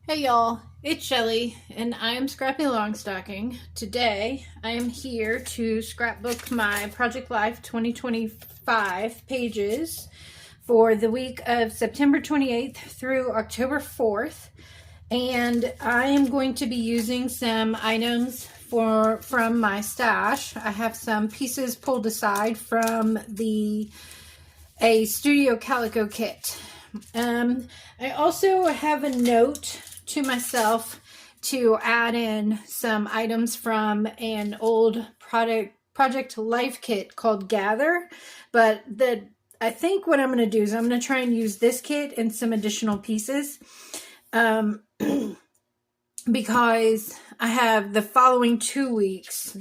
Hey y'all, it's Shelly, and I am Scrappy Longstocking. Today, I am here to scrapbook my Project Life 2025 pages for the week of September 28th through October 4th. And I am going to be using some items from my stash. I have some pieces pulled aside from a Studio Calico kit. I also have a note to myself to add in some items from an old Project Life kit called Gather, but I think what I'm going to do is I'm going to try and use this kit and some additional pieces, because I have the following 2 weeks.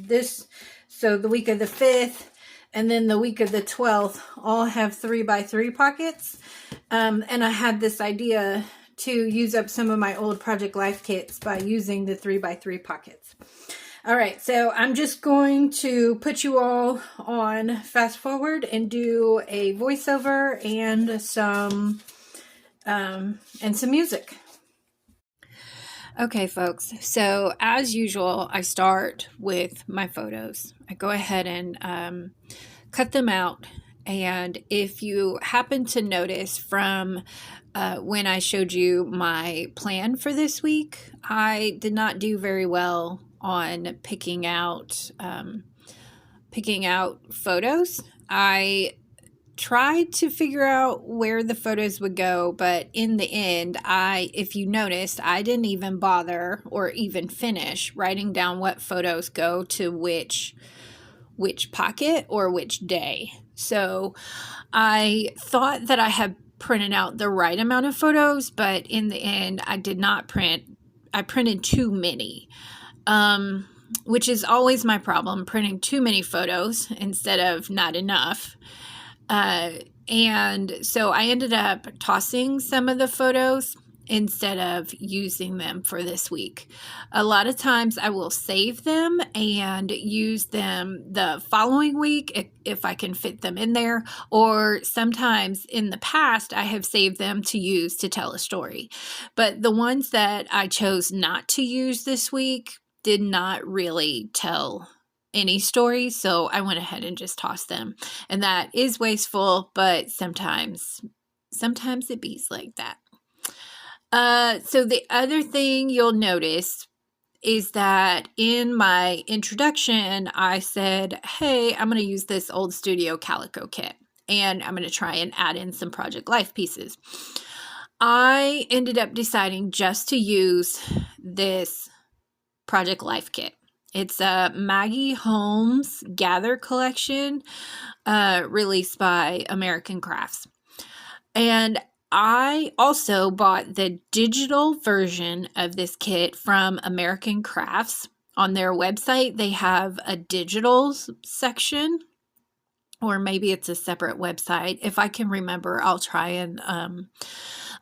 So the week of the 5th and then the week of the 12th all have 3x3 pockets. And I had this idea to use up some of my old Project Life kits by using the 3x3 pockets. All right, so I'm just going to put you all on fast forward and do a voiceover and some music. Okay, folks, so as usual, I start with my photos. I go ahead and cut them out. And if you happen to notice from when I showed you my plan for this week, I did not do very well on picking out photos. I tried to figure out where the photos would go, but in the end, if you noticed, I didn't even bother or even finish writing down what photos go to which pocket or which day. So I thought that I had printed out the right amount of photos, but in the end, I did not print. I printed too many, which is always my problem, printing too many photos instead of not enough. And so I ended up tossing some of the photos instead of using them for this week. A lot of times I will save them and use them the following week if I can fit them in there, or sometimes in the past I have saved them to use to tell a story. But the ones that I chose not to use this week did not really tell any stories, so I went ahead and just tossed them. And that is wasteful, but sometimes it bees like that. So the other thing you'll notice is that in my introduction, I said, hey, I'm going to use this old Studio Calico kit, and I'm going to try and add in some Project Life pieces. I ended up deciding just to use this Project Life kit. It's a Maggie Holmes Gather collection, released by American Crafts. And I also bought the digital version of this kit from American Crafts. On their website, they have a digital section, or maybe it's a separate website. If I can remember, I'll try and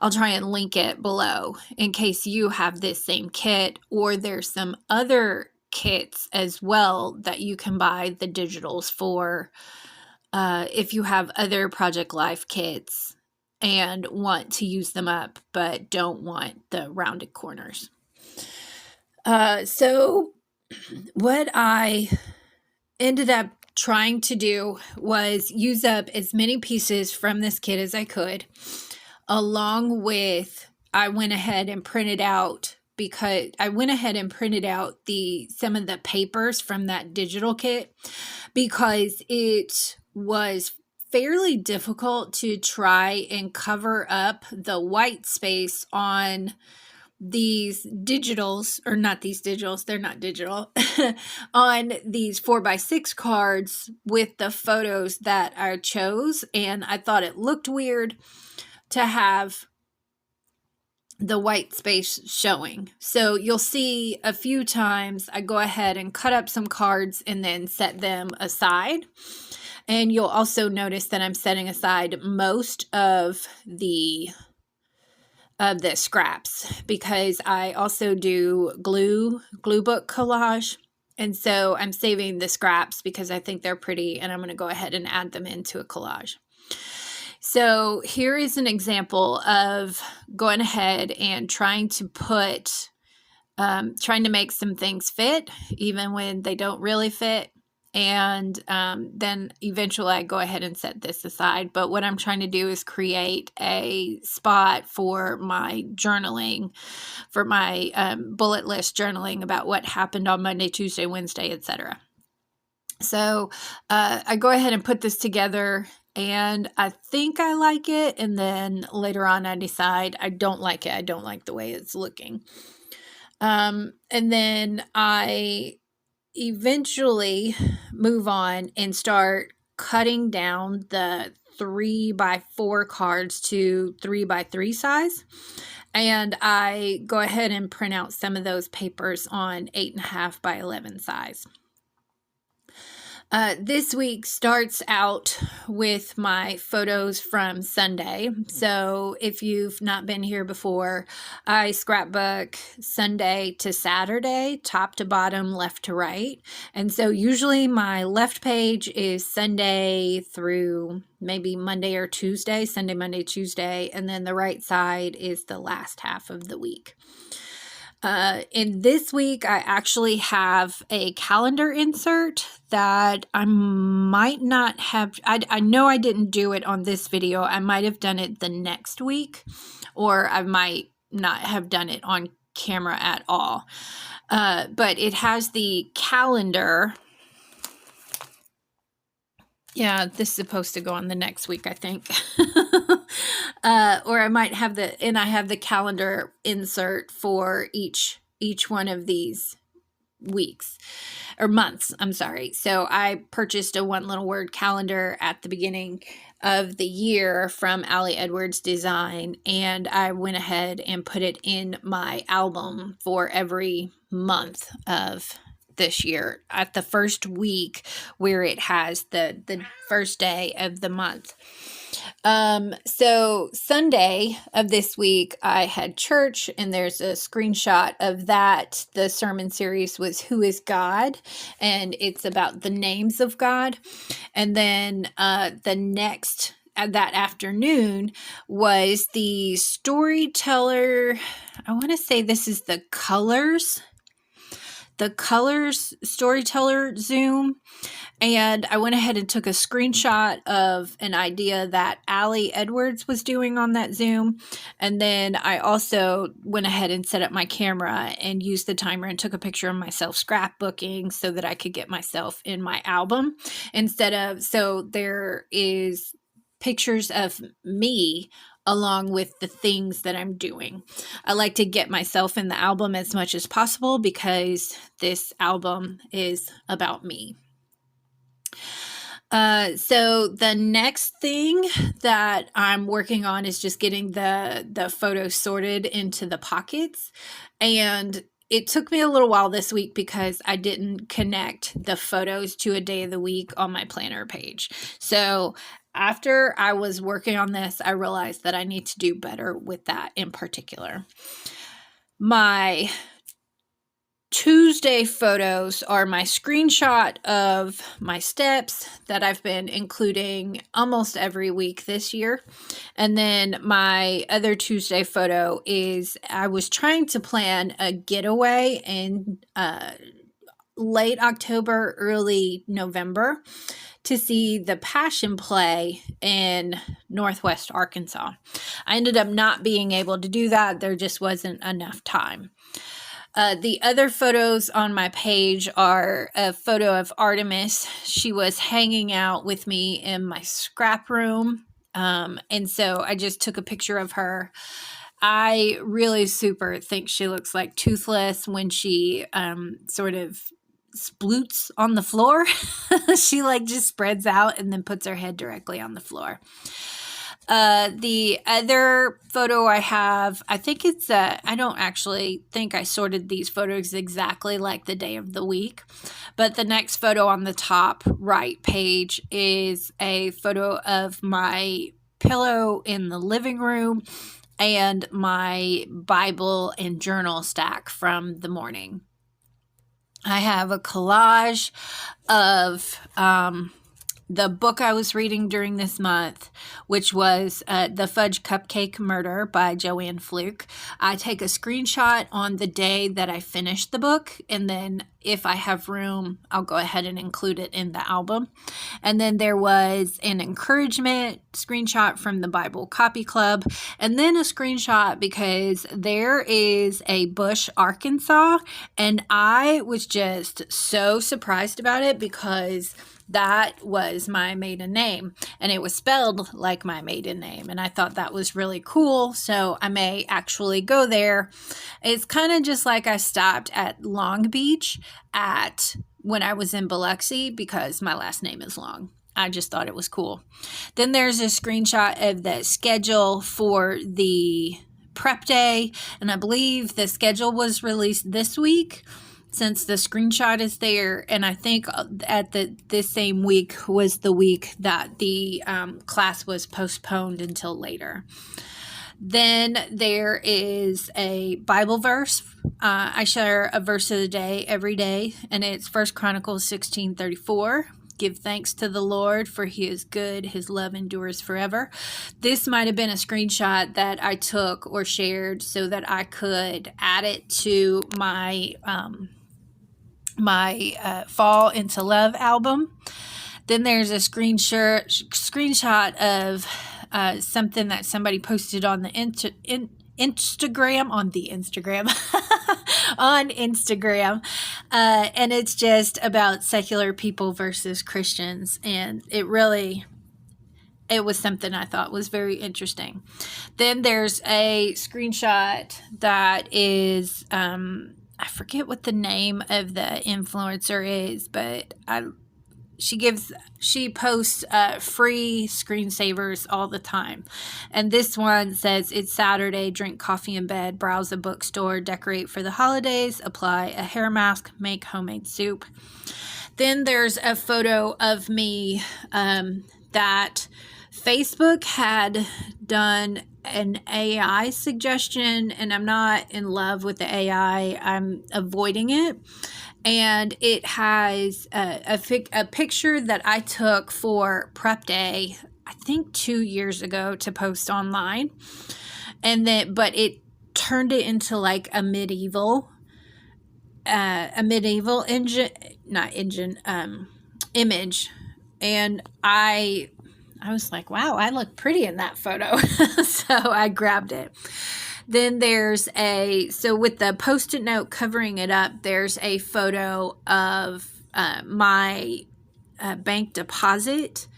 link it below in case you have this same kit, or there's some other kits as well that you can buy the digitals for if you have other Project Life kits and want to use them up but don't want the rounded corners. So what I ended up trying to do was use up as many pieces from this kit as I could, along with I went ahead and printed out some of the papers from that digital kit, because it was fairly difficult to try and cover up the white space on these digitals, or not these digitals, they're not digital, on these 4x6 cards with the photos that I chose. And I thought it looked weird to have the white space showing. So you'll see a few times I go ahead and cut up some cards and then set them aside. And you'll also notice that I'm setting aside most of the scraps, because I also do glue book collage. And so I'm saving the scraps because I think they're pretty, and I'm going to go ahead and add them into a collage. So here is an example of going ahead and trying to make some things fit, even when they don't really fit. And then eventually I go ahead and set this aside. But what I'm trying to do is create a spot for my journaling, for my bullet list journaling about what happened on Monday, Tuesday, Wednesday, etc. So I go ahead and put this together, and I think I like it. And then later on, I decide I don't like it. I don't like the way it's looking. And then I eventually move on and start cutting down the 3x4 cards to 3x3 size. And I go ahead and print out some of those papers on 8.5x11 size. This week starts out with my photos from Sunday. So if you've not been here before, I scrapbook Sunday to Saturday, top to bottom, left to right. And so usually my left page is Sunday through maybe Monday or Tuesday, Sunday, Monday, Tuesday. And then the right side is the last half of the week. In this week, I actually have a calendar insert that I might not have. I know I didn't do it on this video. I might have done it the next week, or I might not have done it on camera at all. But it has the calendar. Yeah, this is supposed to go on the next week, I think. Or I might have I have the calendar insert for each one of these weeks or months. I'm sorry. So I purchased a one little word calendar at the beginning of the year from Allie Edwards Design, and I went ahead and put it in my album for every month of this year at the first week, where it has the first day of the month. So Sunday of this week, I had church, and there's a screenshot of that. The sermon series was Who is God? And it's about the names of God. And then the next that afternoon was the storyteller. I want to say this is the Colors storyteller Zoom. And I went ahead and took a screenshot of an idea that Allie Edwards was doing on that Zoom. And then I also went ahead and set up my camera and used the timer and took a picture of myself scrapbooking so that I could get myself in my album so there is pictures of me along with the things that I'm doing. I like to get myself in the album as much as possible because this album is about me. So the next thing that I'm working on is just getting the photos sorted into the pockets. And it took me a little while this week because I didn't connect the photos to a day of the week on my planner page. So after I was working on this, I realized that I need to do better with that in particular. My Tuesday photos are my screenshot of my steps that I've been including almost every week this year. And then my other Tuesday photo is I was trying to plan a getaway in late October, early November to see the Passion Play in Northwest Arkansas. I ended up not being able to do that. There just wasn't enough time. The other photos on my page are a photo of Artemis. She was hanging out with me in my scrap room. And so I just took a picture of her. I really super think she looks like Toothless when she sort of sploots on the floor. She just spreads out and then puts her head directly on the floor. The other photo I have, I think it's, I don't actually think I sorted these photos exactly like the day of the week, but the next photo on the top right page is a photo of my pillow in the living room and my Bible and journal stack from the morning. I have a collage of the book I was reading during this month, which was The Fudge Cupcake Murder by Joanne Fluke. I take a screenshot on the day that I finish the book, and then if I have room, I'll go ahead and include it in the album. And then there was an encouragement screenshot from the Bible Copy Club, and then a screenshot because there is a Bush, Arkansas, and I was just so surprised about it because that was my maiden name, and it was spelled like my maiden name, and I thought that was really cool, so I may actually go there. It's kind of just like I stopped at Long Beach when I was in Biloxi because my last name is Long. I just thought it was cool. Then there's a screenshot of the schedule for the prep day, and I believe the schedule was released this week, since the screenshot is there, and I think at this same week was the week that the class was postponed until later. Then there is a Bible verse. I share a verse of the day every day, and it's 1 Chronicles 16:34. Give thanks to the Lord, for he is good. His love endures forever. This might have been a screenshot that I took or shared so that I could add it to my Fall into Love album. Then there's a screenshot of something that somebody posted on the Instagram on Instagram, and it's just about secular people versus Christians, and it was something I thought was very interesting. Then there's a screenshot that is I forget what the name of the influencer is, but she posts free screensavers all the time. And this one says, it's Saturday, drink coffee in bed, browse a bookstore, decorate for the holidays, apply a hair mask, make homemade soup. Then there's a photo of me that Facebook had done an AI suggestion, and I'm not in love with the AI. I'm avoiding it. And it has a picture that I took for prep day, I think 2 years ago, to post online. But it turned it into like a medieval image. And I was like, wow, I look pretty in that photo. So I grabbed it. Then there's with the Post-it note covering it up, there's a photo of my bank deposit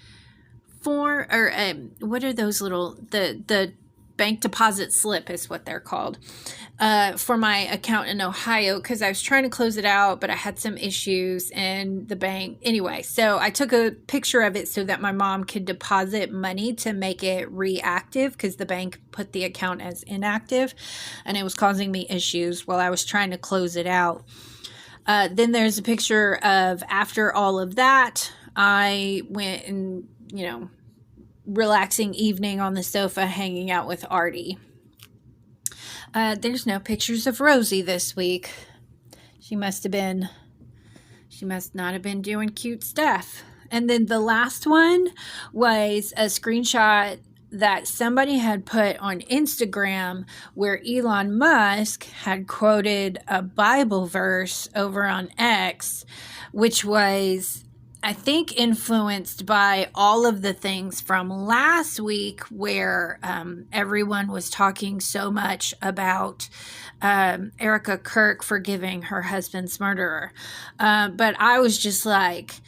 form, or what are those little, the bank deposit slip is what they're called, for my account in Ohio, because I was trying to close it out, but I had some issues in the bank. Anyway, so I took a picture of it so that my mom could deposit money to make it reactive, because the bank put the account as inactive, and it was causing me issues while I was trying to close it out. Then there's a picture of after all of that, I went and, relaxing evening on the sofa hanging out with Artie. There's no pictures of Rosie this week. She must not have been doing cute stuff. And then the last one was a screenshot that somebody had put on Instagram where Elon Musk had quoted a Bible verse over on X, which was, I think, influenced by all of the things from last week where everyone was talking so much about Erica Kirk forgiving her husband's murderer. But I was just like,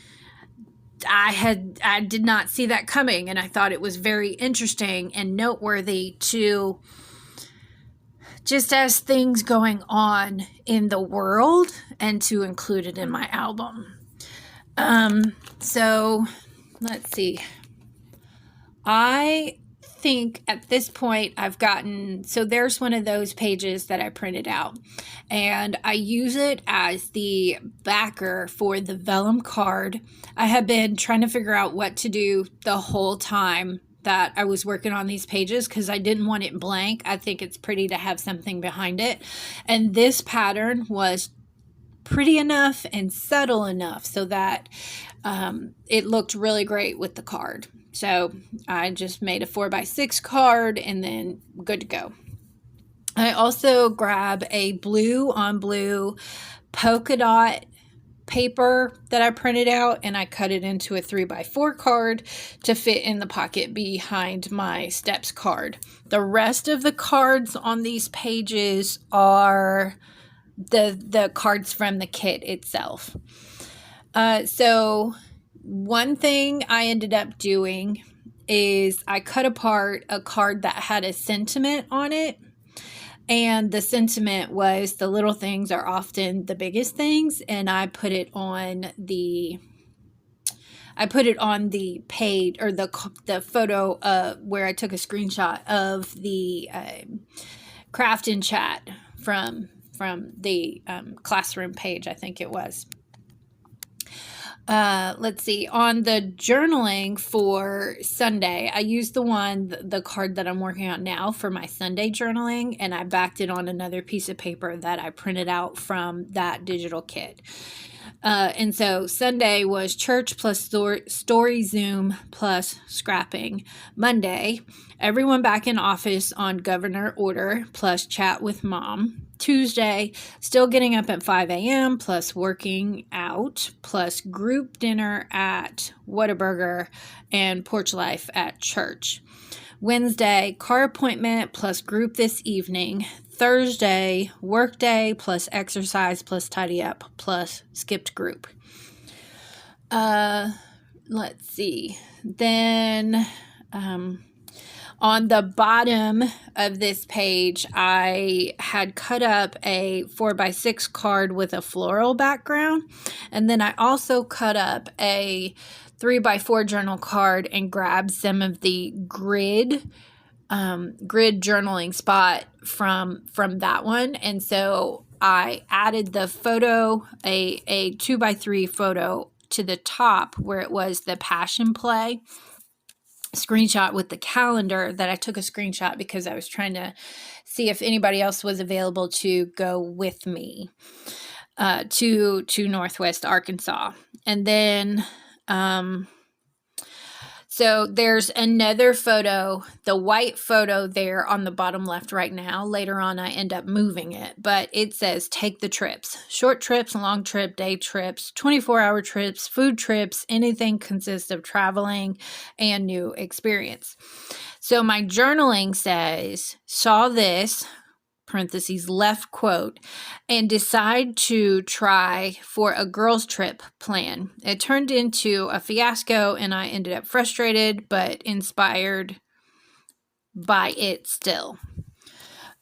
I did not see that coming, and I thought it was very interesting and noteworthy to, just as things going on in the world, and to include it in my album. So let's see. I think at this point so there's one of those pages that I printed out, and I use it as the backer for the vellum card. I have been trying to figure out what to do the whole time that I was working on these pages, because I didn't want it blank. I think it's pretty to have something behind it. And this pattern was pretty enough and subtle enough so that it looked really great with the card. So I just made a 4x6 card and then good to go. I also grab a blue on blue polka dot paper that I printed out, and I cut it into a 3x4 card to fit in the pocket behind my steps card. The rest of the cards on these pages are the cards from the kit itself. So one thing I ended up doing is I cut apart a card that had a sentiment on it. And the sentiment was the little things are often the biggest things. And I put it on the page, or the photo where I took a screenshot of the craft and chat from the classroom page, I think it was. Let's see, on the journaling for Sunday, I used the card that I'm working on now for my Sunday journaling, and I backed it on another piece of paper that I printed out from that digital kit. And so Sunday was church plus story Zoom plus scrapping. Monday, everyone back in office on governor order plus chat with mom. Tuesday, still getting up at 5 a.m. plus working out plus group dinner at Whataburger and Porch Life at church. Wednesday, car appointment plus group this evening. Thursday, work day plus exercise plus tidy up plus skipped group. Let's see. Then on the bottom of this page, I had cut up a 4x6 card with a floral background. And then I also cut up a 3x4 journal card and grabbed some of the grid journaling spot from that one. And so I added the photo, a 2x3 photo to the top where it was the Passion Play screenshot with the calendar that I took a screenshot because I was trying to see if anybody else was available to go with me to Northwest Arkansas. And then so there's another photo, the white photo there on the bottom left right now. Later on, I end up moving it, but it says take the trips, short trips, long trip, day trips, 24-hour trips, food trips, anything consists of traveling and new experience. So my journaling says, saw this, parentheses, left quote, and decide to try for a girls' trip plan. It turned into a fiasco, and I ended up frustrated, but inspired by it still.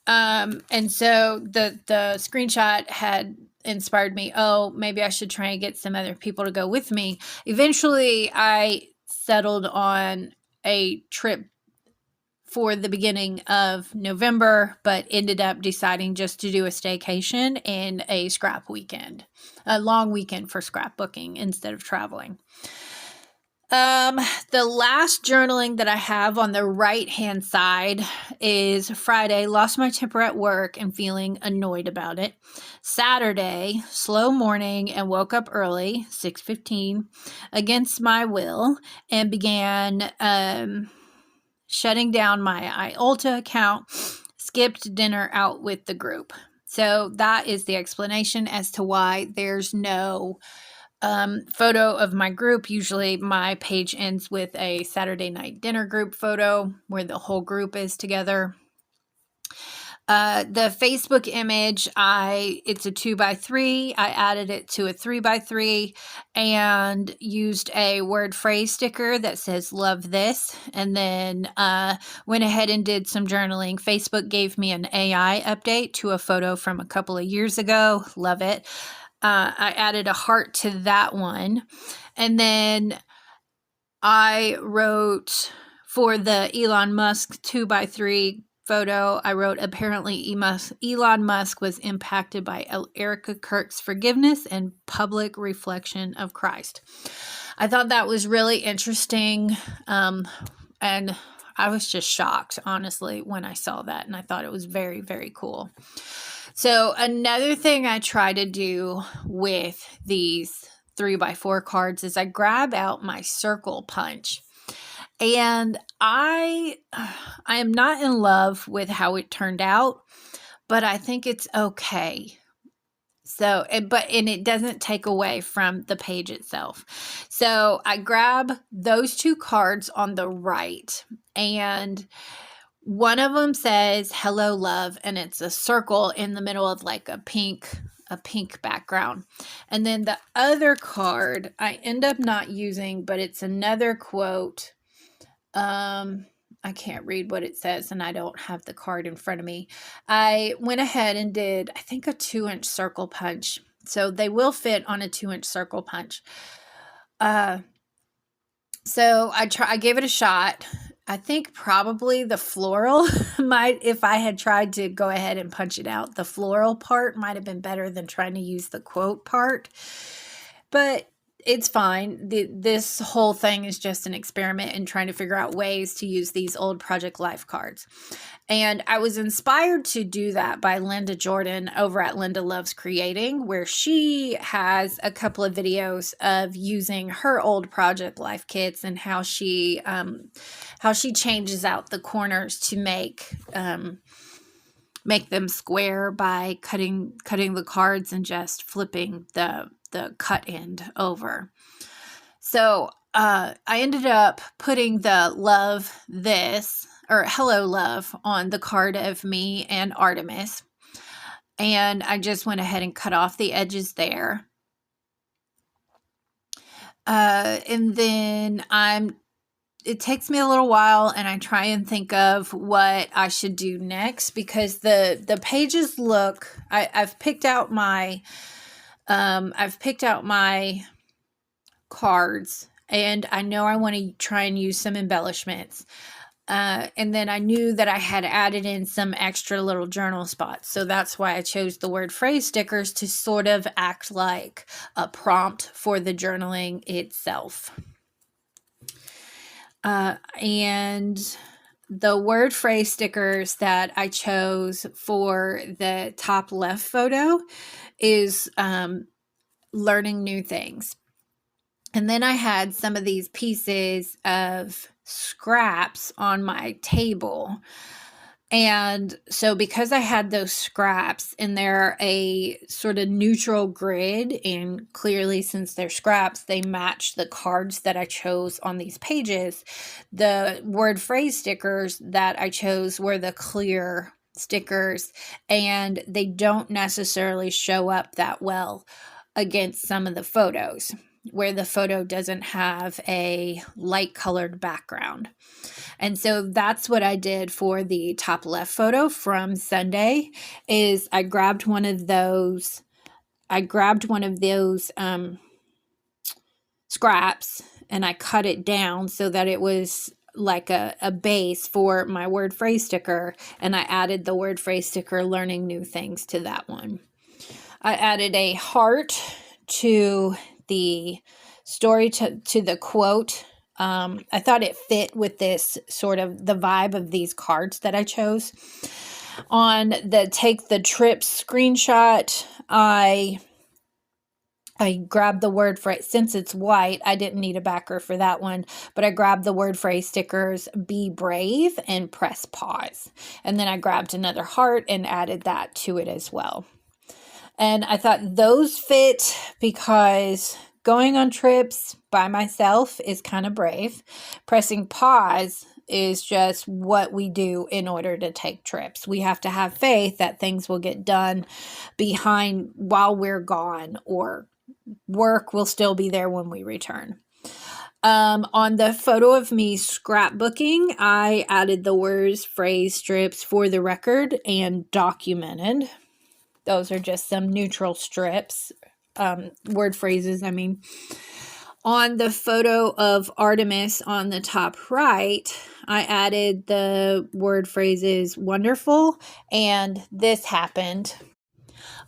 And so the screenshot had inspired me, oh, maybe I should try and get some other people to go with me. Eventually, I settled on a trip for the beginning of November, but ended up deciding just to do a staycation and a scrap weekend, a long weekend for scrapbooking instead of traveling. The last journaling that I have on the right-hand side is Friday, lost my temper at work and feeling annoyed about it. Saturday, slow morning and woke up early, 6:15, against my will, and began shutting down my iUlta account, skipped dinner out with the group. So that is the explanation as to why there's no photo of my group. Usually my page ends with a Saturday night dinner group photo where the whole group is together. The Facebook image, it's a 2x3. I added it to a 3x3 and used a word phrase sticker that says love this. And then went ahead and did some journaling. Facebook gave me an AI update to a photo from a couple of years ago. Love it. I added a heart to that one. And then I wrote for the Elon Musk 2x3 photo, I wrote, apparently Elon Musk was impacted by Erica Kirk's forgiveness and public reflection of Christ. I thought that was really interesting. And I was just shocked, honestly, when I saw that. And I thought it was very, very cool. So another thing I try to do with these 3x4 cards is I grab out my circle punch. And I am not in love with how it turned out, but I think it's okay. So, and it doesn't take away from the page itself. So I grab those two cards on the right, and one of them says "Hello, love," and it's a circle in the middle of like a pink background. And then the other card I end up not using, but it's another quote. I can't read what it says, and I don't have the card in front of me. I went ahead and did, I think, a 2-inch circle punch. So they will fit on a 2-inch circle punch. So I gave it a shot. I think probably the floral might, if I had tried to go ahead and punch it out, the floral part might have been better than trying to use the quote part. But it's fine. This whole thing is just an experiment in trying to figure out ways to use these old Project Life cards. And I was inspired to do that by Linda Jordan over at Linda Loves Creating, where she has a couple of videos of using her old Project Life kits and how she changes out the corners to make them square by cutting the cards and just flipping the cut end over. So I ended up putting the love this, or hello love, on the card of me and Artemis. And I just went ahead and cut off the edges there. And then it takes me a little while, and I try and think of what I should do next, because the pages look, I've picked out my cards, and I know I want to try and use some embellishments. And then I knew that I had added in some extra little journal spots. So that's why I chose the word phrase stickers to sort of act like a prompt for the journaling itself. And the word phrase stickers that I chose for the top left photo is learning new things. And then I had some of these pieces of scraps on my table. And so because I had those scraps and they're a sort of neutral grid, and clearly since they're scraps, they match the cards that I chose on these pages, the word phrase stickers that I chose were the clear stickers, and they don't necessarily show up that well against some of the photos where the photo doesn't have a light colored background. And so that's what I did for the top left photo from Sunday. Is I grabbed one of those scraps, and I cut it down so that it was like a base for my word phrase sticker, and I added the word phrase sticker learning new things to that one. I added a heart to the story, to the quote. I thought it fit with this sort of the vibe of these cards that I chose. On the take the trip screenshot, I grabbed the word phrase, since it's white, I didn't need a backer for that one, but I grabbed the word phrase stickers, be brave and press pause. And then I grabbed another heart and added that to it as well. And I thought those fit because going on trips by myself is kind of brave. Pressing pause is just what we do in order to take trips. We have to have faith that things will get done behind while we're gone, or work will still be there when we return. On the photo of me scrapbooking, I added the words phrase strips for the record and documented. Those are just some neutral strips, word phrases, I mean. On the photo of Artemis on the top right, I added the word phrases wonderful and this happened.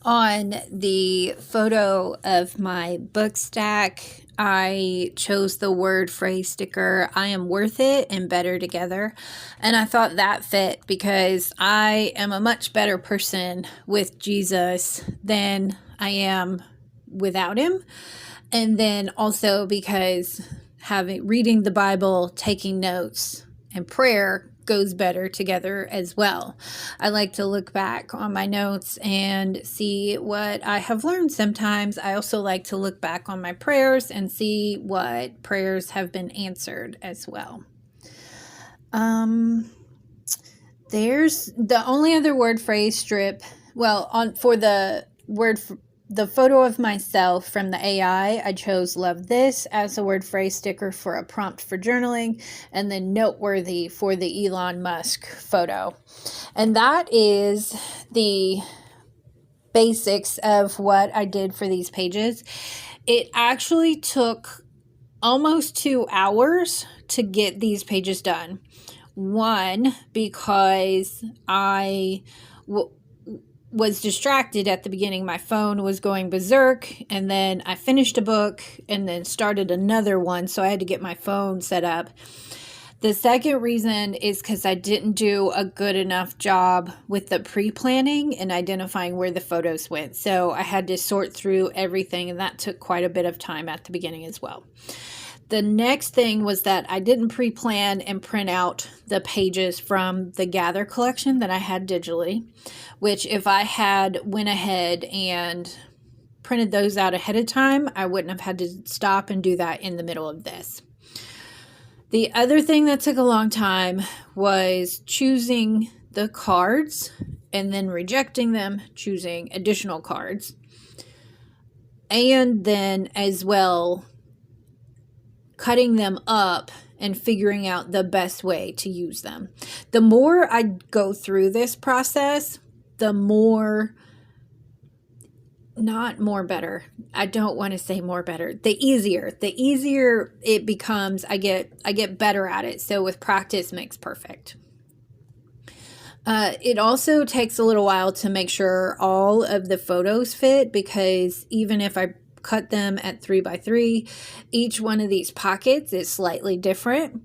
On the photo of my book stack, I chose the word phrase sticker, I am worth it and better together. And I thought that fit because I am a much better person with Jesus than I am without him. And then also because reading the Bible, taking notes, and prayer goes better together as well. I like to look back on my notes and see what I have learned sometimes. I also like to look back on my prayers and see what prayers have been answered as well. There's the only other word phrase strip. Well, for the the photo of myself from the AI, I chose love this as a word phrase sticker for a prompt for journaling, and then noteworthy for the Elon Musk photo. And that is the basics of what I did for these pages. It actually took almost 2 hours to get these pages done. One, because I was distracted at the beginning. My phone was going berserk, and then I finished a book and then started another one, so I had to get my phone set up. The second reason is because I didn't do a good enough job with the pre-planning and identifying where the photos went. So I had to sort through everything, and that took quite a bit of time at the beginning as well. The next thing was that I didn't pre-plan and print out the pages from the Gather collection that I had digitally, which if I had went ahead and printed those out ahead of time, I wouldn't have had to stop and do that in the middle of this. The other thing that took a long time was choosing the cards and then rejecting them, choosing additional cards, and then as well cutting them up and figuring out the best way to use them. The more I go through this process, the more, not more better. I don't want to say more better. The easier it becomes. I get better at it. So with practice makes perfect. It also takes a little while to make sure all of the photos fit, because even if I cut them at 3x3, each one of these pockets is slightly different.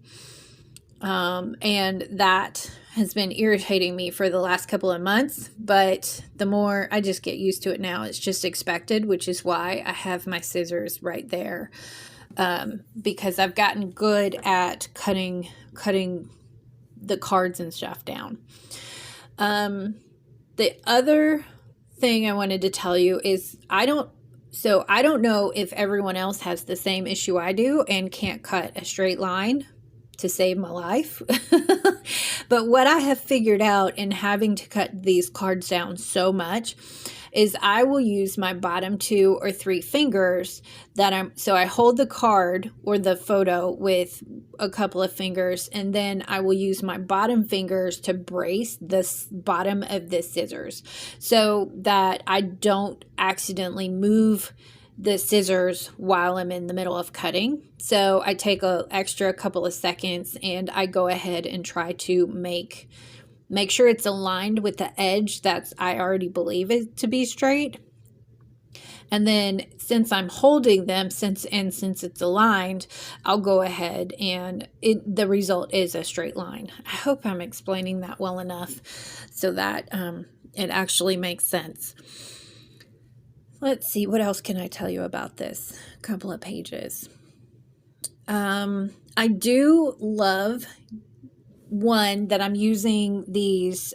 And that has been irritating me for the last couple of months, but the more I just get used to it now, it's just expected, which is why I have my scissors right there. Because I've gotten good at cutting the cards and stuff down. The other thing I wanted to tell you is I don't know if everyone else has the same issue I do and can't cut a straight line to save my life. But what I have figured out in having to cut these cards down so much is I will use my bottom 2 or 3 fingers so I hold the card or the photo with a couple of fingers, and then I will use my bottom fingers to brace the bottom of the scissors so that I don't accidentally move the scissors while I'm in the middle of cutting. So I take an extra couple of seconds and I go ahead and try to make sure it's aligned with the edge that I already believe it to be straight. And then since I'm holding them, since it's aligned, I'll go ahead and the result is a straight line. I hope I'm explaining that well enough so that it actually makes sense. Let's see, what else can I tell you about this couple of pages? I do love one that I'm using these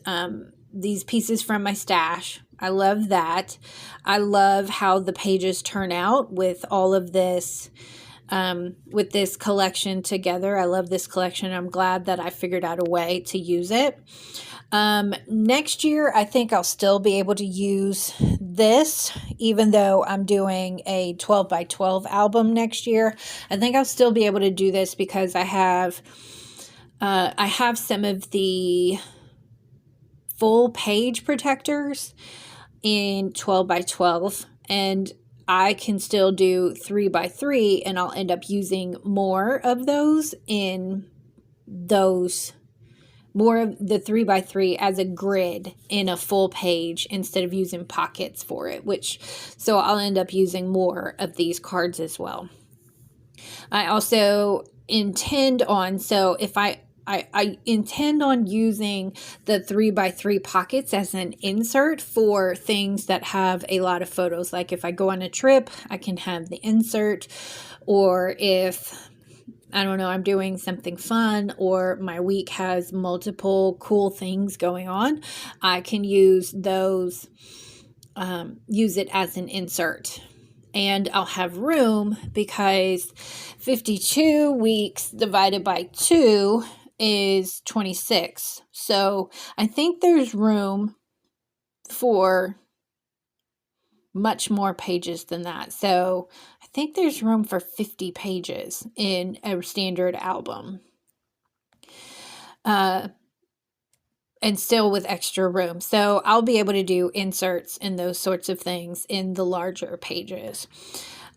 pieces from my stash. I love that. I love how the pages turn out with all of this, with this collection together. I love this collection. I'm glad that I figured out a way to use it. Next year, I think I'll still be able to use this, even though I'm doing a 12x12 album next year. I think I'll still be able to do this because I have some of the full page protectors in 12x12, and I can still do 3x3, and I'll end up using more of those in those more of the 3x3 as a grid in a full page instead of using pockets for it, so I'll end up using more of these cards as well. I also intend on, so if I intend on using the 3x3 pockets as an insert for things that have a lot of photos. Like if I go on a trip, I can have the insert, or if I don't know, I'm doing something fun or my week has multiple cool things going on, I can use those, use it as an insert. And I'll have room because 52 weeks divided by 2 is 26. So I think there's room for much more pages than that. So I think there's room for 50 pages in a standard album. And still with extra room. So I'll be able to do inserts and those sorts of things in the larger pages.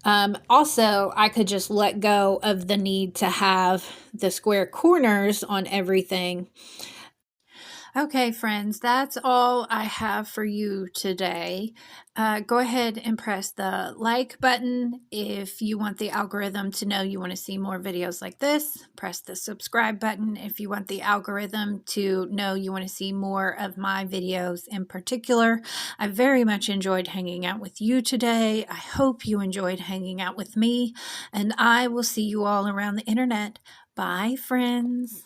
Also, I could just let go of the need to have the square corners on everything. Okay, friends, that's all I have for you today. Go ahead and press the like button if you want the algorithm to know you want to see more videos like this. Press the subscribe button if you want the algorithm to know you want to see more of my videos in particular. I very much enjoyed hanging out with you today. I hope you enjoyed hanging out with me, and I will see you all around the internet. Bye, friends.